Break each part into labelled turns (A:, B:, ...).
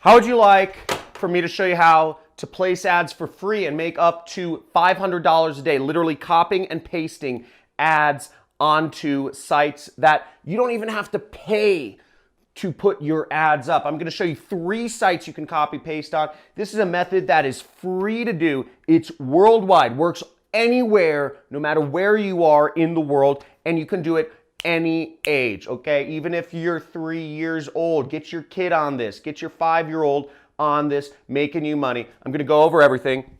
A: How would you like for me to show you how to place ads for free and make up to $500 a day, literally copying and pasting ads onto sites that you don't even have to pay to put your ads up? I'm going to show you 3 sites you can copy paste on. This is a method that is free to do. It's worldwide, works anywhere, no matter where you are in the world, and you can do it any age, okay? Even if you're 3 years old, get your kid on this, get your 5-year-old on this, making you money. I'm gonna go over everything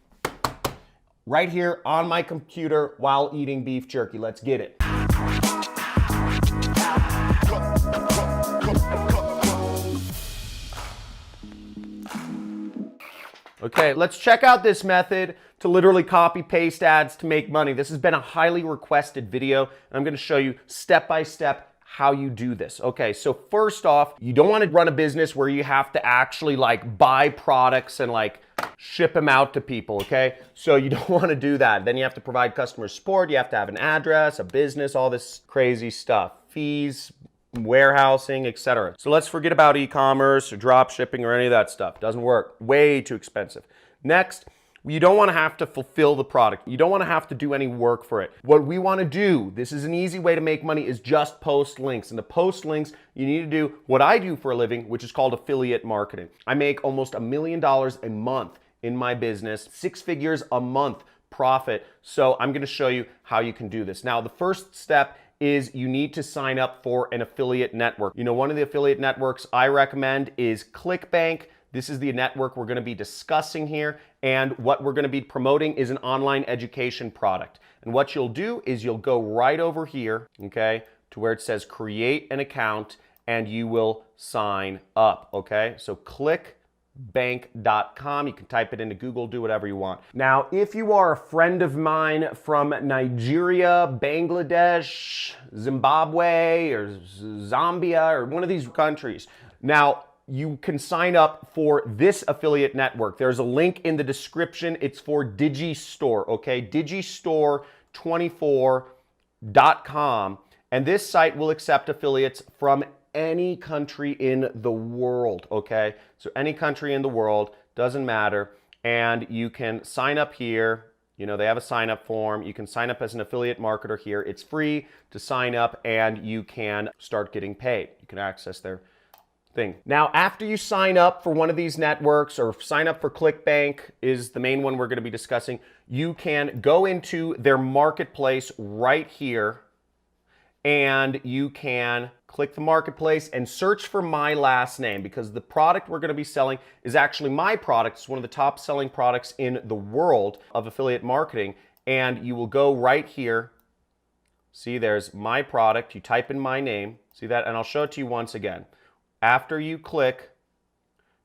A: right here on my computer while eating beef jerky. Let's get it. Okay, let's check out this method to literally copy paste ads to make money. This has been a highly requested video, and I'm gonna show you step by step how you do this. Okay, so first off, you don't wanna run a business where you have to actually like buy products and like ship them out to people, okay? So you don't wanna do that. Then you have to provide customer support, you have to have an address, a business, all this crazy stuff, fees, warehousing, etc. So let's forget about e-commerce or drop shipping or any of that stuff. Doesn't work. Way too expensive. Next, you don't want to have to fulfill the product. You don't want to have to do any work for it. What we want to do, this is an easy way to make money, is just post links. And to post links, you need to do what I do for a living, which is called affiliate marketing. I make almost $1 million a month in my business, 6 figures a month profit. So I'm going to show you how you can do this. Now, the first step is you need to sign up for an affiliate network. You know, one of the affiliate networks I recommend is ClickBank. This is the network we're going to be discussing here, and what we're going to be promoting is an online education product. And what you'll do is you'll go right over here, okay, to where it says create an account, and you will sign up, okay? So clickbank.com. You can type it into Google, do whatever you want. Now, if you are a friend of mine from Nigeria, Bangladesh, Zimbabwe, or Zambia, or one of these countries, now you can sign up for this affiliate network. There's a link in the description. It's for Digistore, okay? Digistore24.com. And this site will accept affiliates from any country in the world, okay? So any country in the world, doesn't matter. And you can sign up here. You know, they have a sign up form. You can sign up as an affiliate marketer here. It's free to sign up, and you can start getting paid. You can access their thing. Now, after you sign up for one of these networks, or sign up for ClickBank is the main one we're going to be discussing, you can go into their marketplace right here, and you can click the marketplace and search for my last name, because the product we're going to be selling is actually my product. It's one of the top selling products in the world of affiliate marketing. And you will go right here. See, there's my product. You type in my name. See that? And I'll show it to you once again. After you click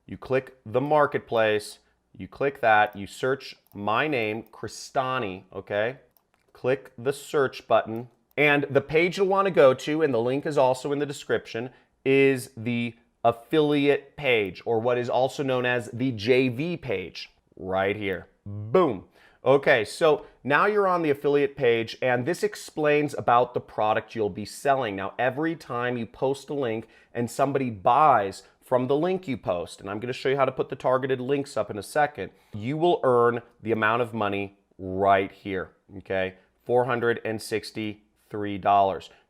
A: the marketplace, you click that, you search my name, Cristani, okay? Click the search button. And the page you'll want to go to, and the link is also in the description, is the affiliate page, or what is also known as the JV page, right here. Boom. Okay, so now you're on the affiliate page, and this explains about the product you'll be selling. Now, every time you post a link and somebody buys from the link you post, and I'm going to show you how to put the targeted links up in a second, you will earn the amount of money right here, okay? $463.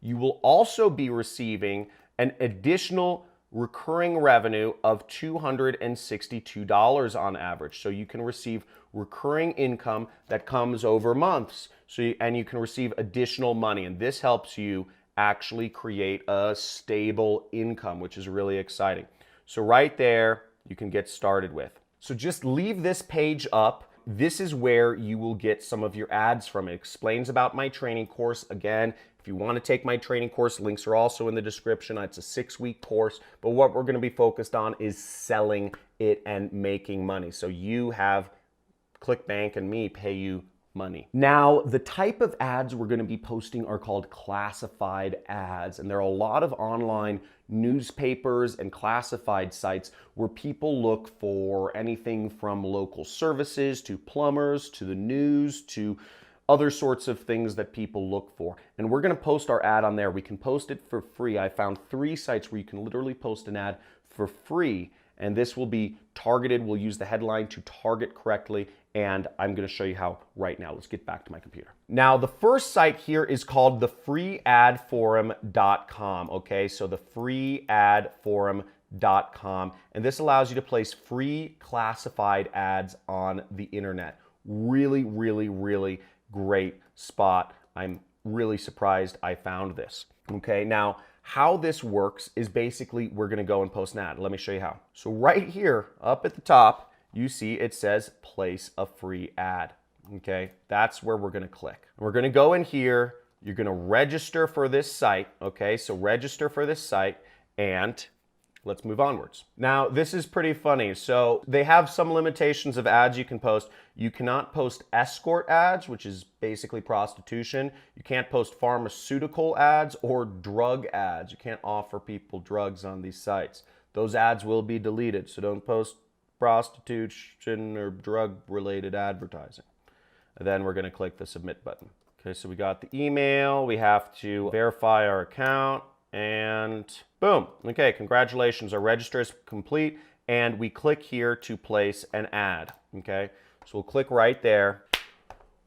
A: You will also be receiving an additional recurring revenue of $262 on average. So you can receive recurring income that comes over months. And you can receive additional money. And this helps you actually create a stable income, which is really exciting. So right there, you can get started with. So just leave this page up. This is where you will get some of your ads from. It explains about my training course. Again, if you want to take my training course, links are also in the description. It's a 6-week course, but what we're going to be focused on is selling it and making money. So you have ClickBank and me pay you money. Now, the type of ads we're going to be posting are called classified ads, and there are a lot of online newspapers and classified sites where people look for anything from local services to plumbers to the news to other sorts of things that people look for. And we're going to post our ad on there. We can post it for free. I found 3 sites where you can literally post an ad for free, and this will be targeted. We'll use the headline to target correctly, and I'm going to show you how right now. Let's get back to my computer. Now, the first site here is called thefreeadforum.com, okay? So thefreeadforum.com, and this allows you to place free classified ads on the internet. Really, really, really great spot. I'm really surprised I found this. Okay, now how this works is basically we're going to go and post an ad. Let me show you how. So right here up at the top, you see it says place a free ad. Okay, that's where we're going to click. We're going to go in here. You're going to register for this site. Okay, so register for this site, and let's move onwards. Now, this is pretty funny. So they have some limitations of ads you can post. You cannot post escort ads, which is basically prostitution. You can't post pharmaceutical ads or drug ads. You can't offer people drugs on these sites. Those ads will be deleted, so don't post prostitution or drug-related advertising. And then we're going to click the submit button. Okay, so we got the email. We have to verify our account. And boom. Okay, congratulations. Our register is complete. And we click here to place an ad. Okay, so we'll click right there.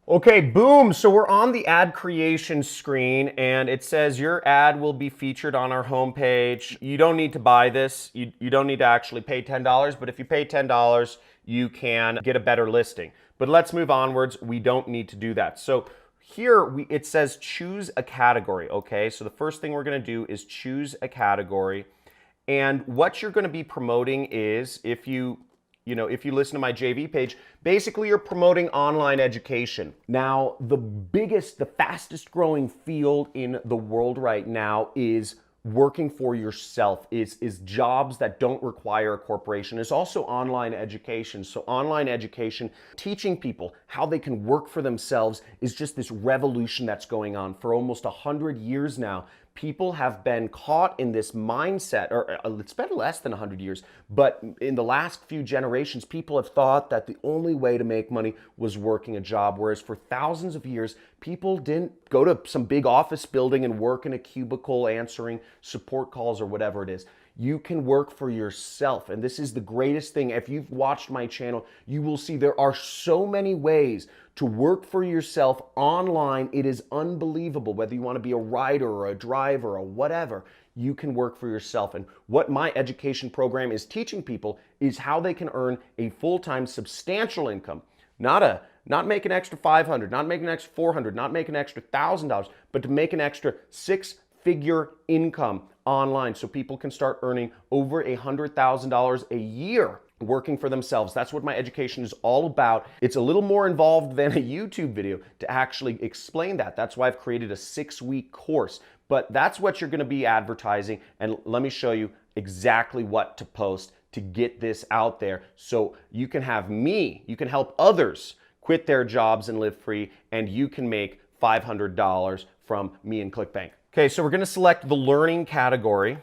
A: Okay, boom. So we're on the ad creation screen, and it says your ad will be featured on our homepage. You don't need to buy this. You don't need to actually pay $10, but if you pay $10, you can get a better listing. But let's move onwards. We don't need to do that. So here it says choose a category, okay? So the first thing we're going to do is choose a category. And what you're going to be promoting is, if you listen to my JV page, basically you're promoting online education. Now, the fastest growing field in the world right now is working for yourself, is jobs that don't require a corporation. It's also online education. So online education, teaching people how they can work for themselves, is just this revolution that's going on. For almost 100 years now, people have been caught in this mindset, or it's been less than 100 years, but in the last few generations, people have thought that the only way to make money was working a job, whereas for thousands of years, people didn't go to some big office building and work in a cubicle answering support calls or whatever it is. You can work for yourself, and this is the greatest thing. If you've watched my channel, you will see there are so many ways to work for yourself online. It is unbelievable. Whether you want to be a writer or a driver or whatever, you can work for yourself. And what my education program is teaching people is how they can earn a full-time substantial income. Not make an extra $500, not make an extra $400, not make an extra $1,000, but to make an extra six-figure income online, so people can start earning over $100,000 a year working for themselves. That's what my education is all about. It's a little more involved than a YouTube video to actually explain that. That's why I've created a 6-week course. But that's what you're going to be advertising. And let me show you exactly what to post to get this out there, so you can have me, you can help others quit their jobs and live free, and you can make $500 from me and ClickBank. Okay, so we're going to select the learning category,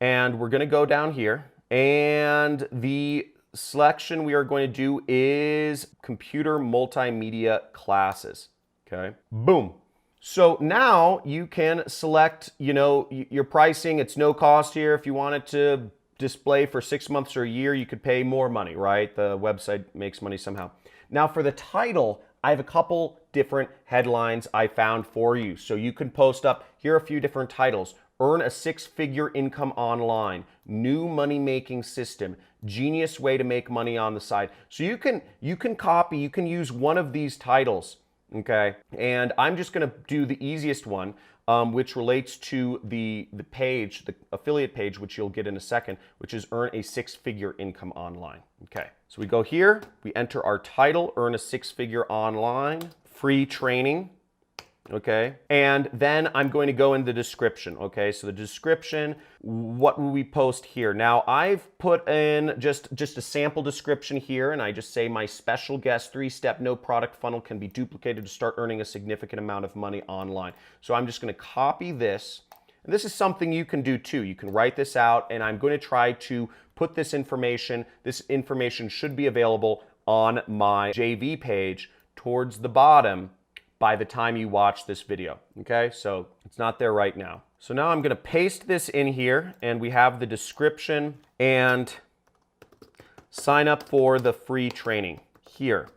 A: and we're going to go down here, and the selection we are going to do is computer multimedia classes. Okay, boom. So now you can select, your pricing. It's no cost here. If you wanted to display for 6 months or a year, you could pay more money, right? The website makes money somehow. Now for the title, I have a couple different headlines I found for you. So you can post up, here are a few different titles. Earn a 6-figure income online, new money-making system, genius way to make money on the side. So you can copy, you can use one of these titles, okay? And I'm just gonna do the easiest one, which relates to the page, the affiliate page, which you'll get in a second, which is earn a 6-figure income online. Okay, so we go here, we enter our title, earn a 6-figure online, free training, okay? And then I'm going to go in the description, okay? So the description, what will we post here? Now I've put in just a sample description here, and I just say my special guest 3-step no product funnel can be duplicated to start earning a significant amount of money online. So I'm just gonna copy this, and this is something you can do too. You can write this out, and I'm going to try to put this information should be available on my JV page towards the bottom by the time you watch this video, okay? So it's not there right now. So now I'm gonna paste this in here, and we have the description, and sign up for the free training here.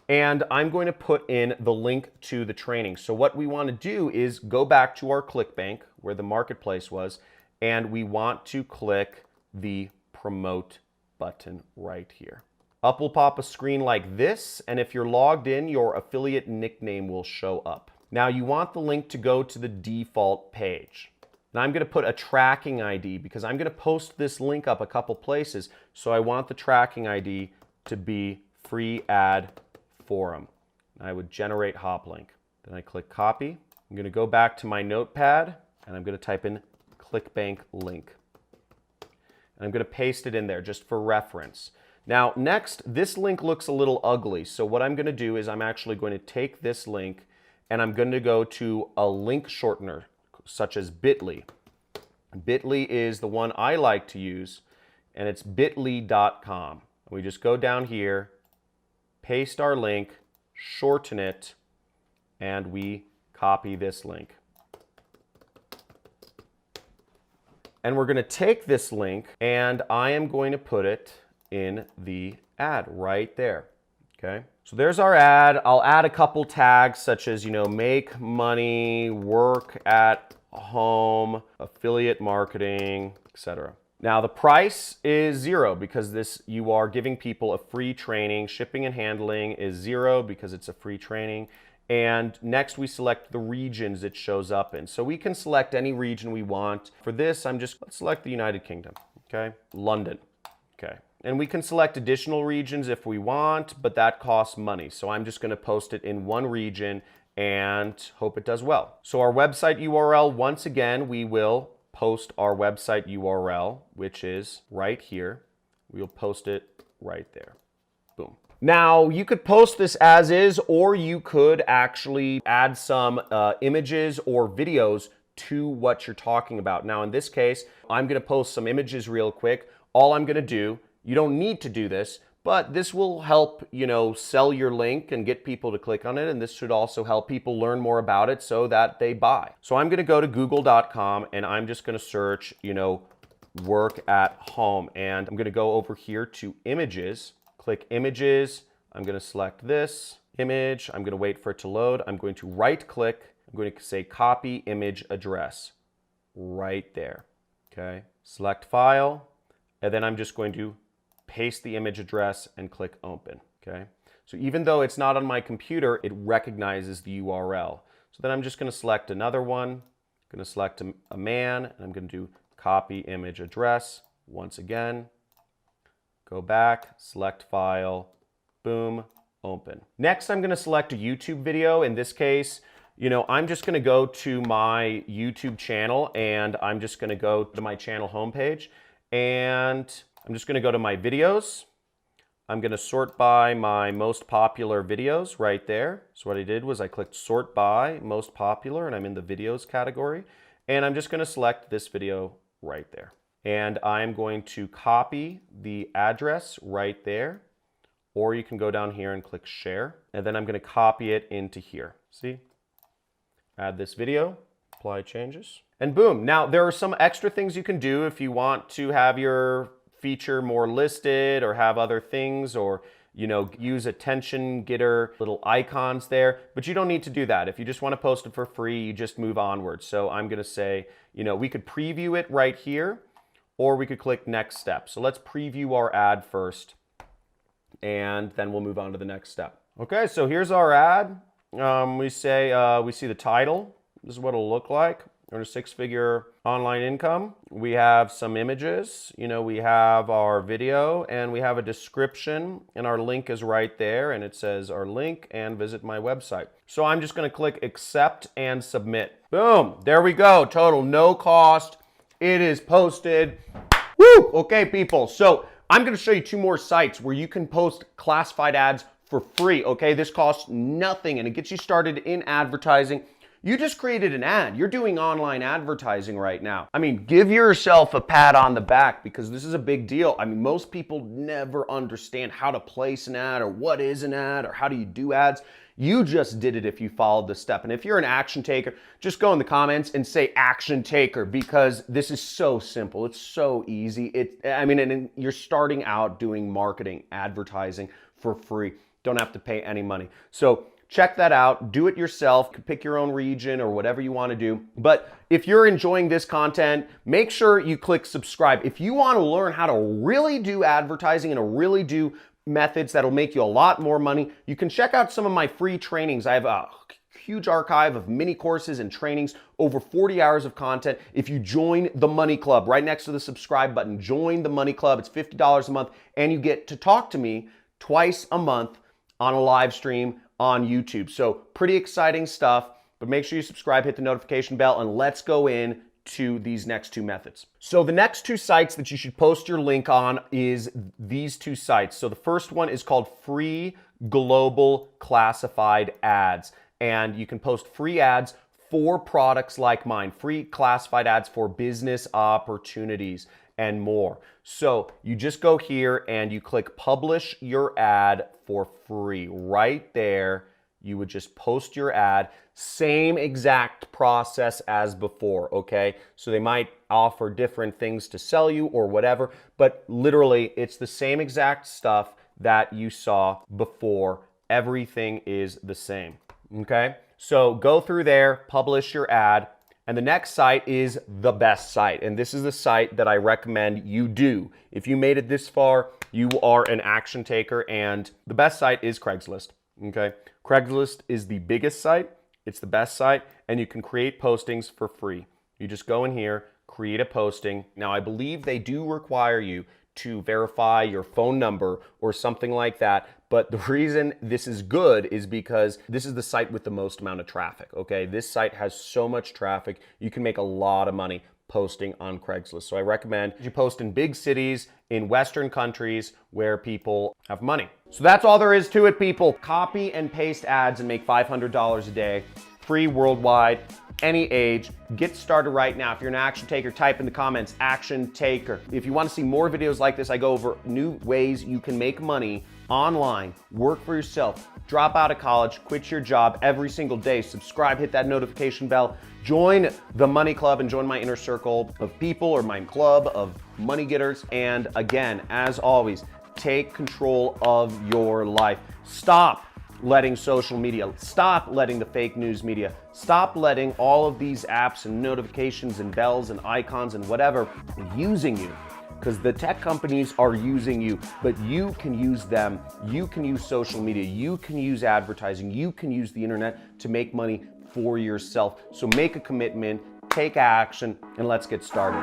A: And I'm going to put in the link to the training. So what we want to do is go back to our ClickBank where the marketplace was, and we want to click the promote button right here. Up will pop a screen like this, and if you're logged in, your affiliate nickname will show up. Now you want the link to go to the default page. Now I'm going to put a tracking ID because I'm going to post this link up a couple places, so I want the tracking ID to be free ad forum. I would generate hop link. Then I click copy. I'm going to go back to my notepad and I'm going to type in ClickBank link. And I'm going to paste it in there just for reference. Now next, this link looks a little ugly. So what I'm going to do is I'm actually going to take this link and I'm going to go to a link shortener such as Bitly. Bitly is the one I like to use, and it's bitly.com. We just go down here, paste our link, shorten it, and we copy this link. And we're going to take this link and I am going to put it in the ad right there. Okay, so there's our ad. I'll add a couple tags such as, make money, work at home, affiliate marketing, etc. Now the price is $0 because you are giving people a free training. Shipping and handling is $0 because it's a free training. And next we select the regions it shows up in. So we can select any region we want. For this, let's select the United Kingdom, okay? London, okay? And we can select additional regions if we want, but that costs money. So I'm just gonna post it in one region and hope it does well. So our website URL, once again, we will post our website URL, which is right here. We'll post it right there, boom. Now, you could post this as is, or you could actually add some images or videos to what you're talking about. Now, in this case, I'm going to post some images real quick. All I'm going to do, you don't need to do this, but this will help, sell your link and get people to click on it. And this should also help people learn more about it so that they buy. So I'm going to go to google.com and I'm just going to search, work at home. And I'm going to go over here to images. Click images, I'm going to select this image, I'm going to wait for it to load, I'm going to right click, I'm going to say copy image address, right there, okay? Select file, and then I'm just going to paste the image address and click open, okay? So even though it's not on my computer, it recognizes the URL. So then I'm just going to select another one, I'm going to select a man, and I'm going to do copy image address once again. Go back, select file, boom, open. Next, I'm going to select a YouTube video. In this case, I'm just going to go to my YouTube channel and I'm just going to go to my channel homepage and I'm just going to go to my videos. I'm going to sort by my most popular videos right there. So what I did was I clicked sort by most popular and I'm in the videos category. And I'm just going to select this video right there. And I'm going to copy the address right there, or you can go down here and click share, and then I'm going to copy it into here. See? Add this video, apply changes, and boom. Now there are some extra things you can do if you want to have your feature more listed or have other things, or use attention getter little icons there, but you don't need to do that. If you just want to post it for free, you just move onward. So I'm going to say, we could preview it right here, or we could click next step. So let's preview our ad first, and then we'll move on to the next step. Okay, so here's our ad. We see the title. This is what it'll look like. Earn a six-figure online income. We have some images. We have our video, and we have a description, and our link is right there, and it says our link and visit my website. So I'm just going to click accept and submit. Boom, there we go. Total, no cost. It is posted. Woo! Okay, people. So I'm going to show you two more sites where you can post classified ads for free. Okay, this costs nothing and it gets you started in advertising. You just created an ad. You're doing online advertising right now. I mean, give yourself a pat on the back because this is a big deal. I mean, most people never understand how to place an ad or what is an ad or how do you do ads. You just did it if you followed this step. And if you're an action taker, just go in the comments and say action taker, because this is so simple. It's so easy. And you're starting out doing marketing, advertising for free. Don't have to pay any money. So check that out. Do it yourself. Pick your own region or whatever you want to do. But if you're enjoying this content, make sure you click subscribe. If you want to learn how to really do advertising and to really do methods that'll make you a lot more money, you can check out some of my free trainings. I have a huge archive of mini courses and trainings, over 40 hours of content. If you join the Money Club, right next to the subscribe button, join the Money Club. It's $50 a month, and you get to talk to me twice a month on a live stream on YouTube. So pretty exciting stuff, but make sure you subscribe, hit the notification bell, and let's go in to these next two methods. So the next two sites that you should post your link on is these two sites. So the first one is called Free Global Classified Ads, and you can post free ads for products like mine, free classified ads for business opportunities and more. So you just go here and you click publish your ad for free. Right there, you would just post your ad. Same exact process as before, okay? So they might offer different things to sell you or whatever, but literally it's the same exact stuff that you saw before. Everything is the same, okay? So go through there, publish your ad. And the next site is the best site. And this is the site that I recommend you do. If you made it this far, you are an action taker. And the best site is Craigslist, okay? Craigslist is the biggest site. It's the best site. And you can create postings for free. You just go in here, create a posting. Now, I believe they do require you to verify your phone number or something like that. But the reason this is good is because this is the site with the most amount of traffic, okay? This site has so much traffic, you can make a lot of money posting on Craigslist. So I recommend you post in big cities, in Western countries where people have money. So that's all there is to it, people. Copy and paste ads and make $500 a day, free worldwide, any age. Get started right now. If you're an action taker, type in the comments, action taker. If you want to see more videos like this, I go over new ways you can make money online, work for yourself, drop out of college, quit your job every single day. Subscribe, hit that notification bell, join the Money Club and join my inner circle of people, or my club of money getters. And again, as always, take control of your life. Stop letting social media, stop letting the fake news media, stop letting all of these apps and notifications and bells and icons and whatever using you. Because the tech companies are using you, but you can use them. You can use social media. You can use advertising. You can use the internet to make money for yourself. So make a commitment, take action, and let's get started.